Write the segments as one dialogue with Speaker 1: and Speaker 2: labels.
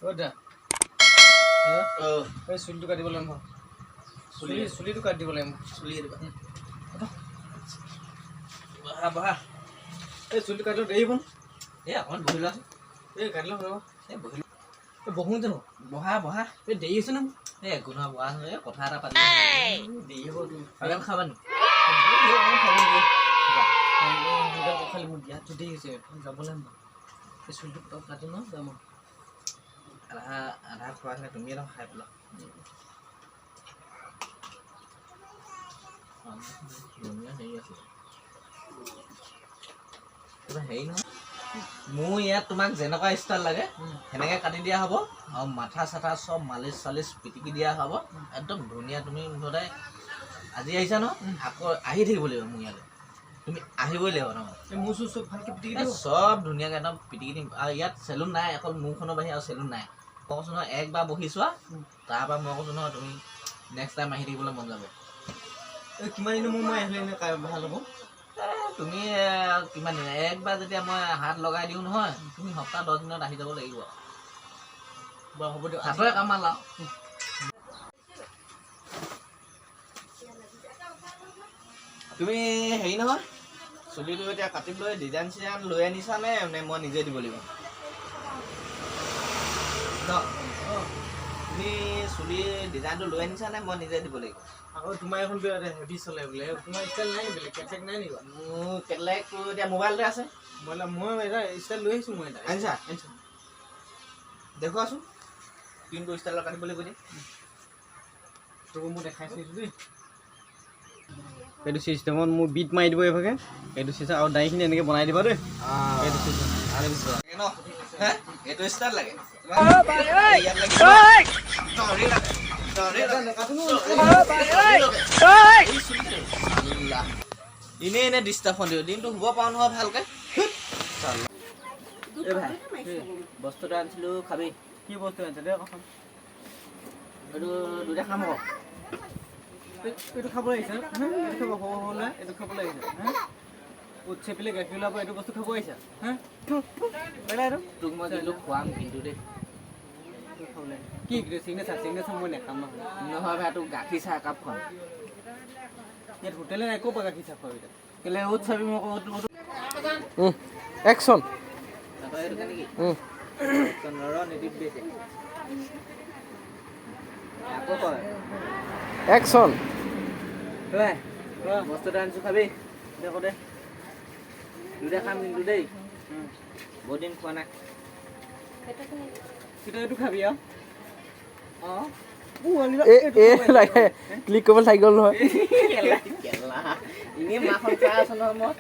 Speaker 1: ওটা এই চুলিটো কাটিব লাগিব চুলিটো কাটি দিব লাগিব চুলি বহা বহা এই চুলিটো কাটিব দেৰি হ'ব এই অকণমান বহি লোৱা এই কাটি লওঁ ৰ'ব এই বহি এই বহোঁ জানো বহা বহা এই দেৰি হৈছে ন এই একো নহয় বহা এই কথা এটা পাতি দেৰি হ'ব তুমি অকণ খাবা নি অকণমান খাব খালি মোৰ বিয়াটো দেৰি হৈছে যাব লাগিব এই চুলিটো কাটি ন যাম আধা খোৱাখিনি তুমি অলপ খাই পেলা হেৰি নহয় মোৰ ইয়াত তোমাক যেনেকুৱা ষ্টাইল লাগে সেনেকৈ কাটি দিয়া হ'ব আৰু মাথা চাথা চব মালিচ চালিচ পিটিকি দিয়া হ'ব একদম ধুনীয়া তুমি মুঠতে আজি আহিছা ন আকৌ আহি থাকিব লাগিব মোৰ ইয়ালৈ তুমি আহিবই লাগিব নহয় মোৰ চব ভালকৈ পিটিকি দিম চব ধুনীয়াকৈ একদম পিটিকি দিম আৰু ইয়াত চেলুন নাই অকল মোৰখনৰ বাহিৰে আৰু চেলুন নাই মই কৈছোঁ নহয় একবাৰ বহি চোৱা তাৰপৰা মই কৈছোঁ নহয় তুমি নেক্সট টাইম আহি থাকিবলৈ মন যাব কিমান দিনৰ মই আহিলে ভাল হ'ব তুমি কিমান দিন একবাৰ যেতিয়া মই হাত লগাই দিওঁ নহয় তুমি সপ্তাহ 10 দিনত আহি যাব লাগিব বাৰু হ'ব দিয়ক হাতৰে কামাল আৰু তুমি হেৰি নহয় চুলিটো এতিয়া কাটিবলৈ ডিজাইন চিজাইন লৈ আনিছা নে মই নিজে দিব লাগিব তুমি চুলি ডিজাইনটো লৈ আনিছা নে মই নিজে দিব লাগিব আকৌ তোমাৰ এখন হেভি চলে বোলে তোমাৰ ষ্টাইল নাই বেলেগ কেটলেক নাই নেকি মোৰ কেটলেকটো এতিয়া মোবাইলতে আছে মই এটা ষ্টাইল লৈ আহিছোঁ মই এটা আনিছা দেখুৱাচোন কিন্তু ষ্টাইলত কাটিবলৈ কৈ দিয়ে তোক মই দেখাইছোঁ দেই এইটো চিষ্টেমত মোৰ বিট মাৰি দিব এইভাগে এইটো চিষ্টেম আৰু দাড়িখিনি এনেকৈ বনাই দিবা দেই এইটো চিষ্টেম এইটো ষ্টাইল লাগে এনেই এনে ডিষ্টাৰ্বন দিওঁ দিনটো শুব পাৰোঁ নহয় ভালকৈ এই ভাই বস্তু এটা আনিছিলোঁ খাবি কি বস্তু আনিছে দেই কচোন এইটো দুটা খাম আকৌ এইটো খাব লাগিছে এইটো খাব হ'লে এইটো খাব লাগিছে উঠ চেপিলে গাখীৰ ওলাব এইটো বস্তু খাব আহিছা এইটো তোক মই দিলোঁ খুৱাম কিন্তু দেই কি চিগনেচাৰ মই নেখাম নহয় ভাই তোক গাখীৰ চাহ একাপ খুৱাম ইয়াত হোটেলে নাই ক'ৰ পৰা গাখীৰ চাহ খুৱাবি কেলে উঠ চাবি মই একশ্যন একশ্যন বস্তু এটা আনিছোঁ খাবি দেখো দে দুটা খাম কিন্তু দেই বহুত দিন খোৱা নাই এইটো খাবি আৰু অঁ ক্লিক কৰিব থাকি গ'ল নহয় এনেই মাখন খাই আছো নহয় মই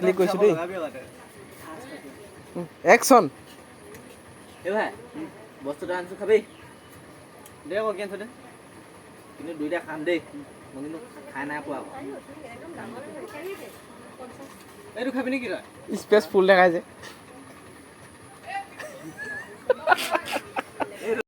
Speaker 1: ক্লিক কৰিছোঁ দেই একশ্যন এই ভাই বস্তু এটা আনিছোঁ খাবি দে আকৌ কি আনিছোঁ দে কিন্তু দুইটা খাম দেই মই কিন্তু খাই নাই পোৱা আকৌ এইটো খাবি নেকি তই স্পেচ ফুল দেখাইছে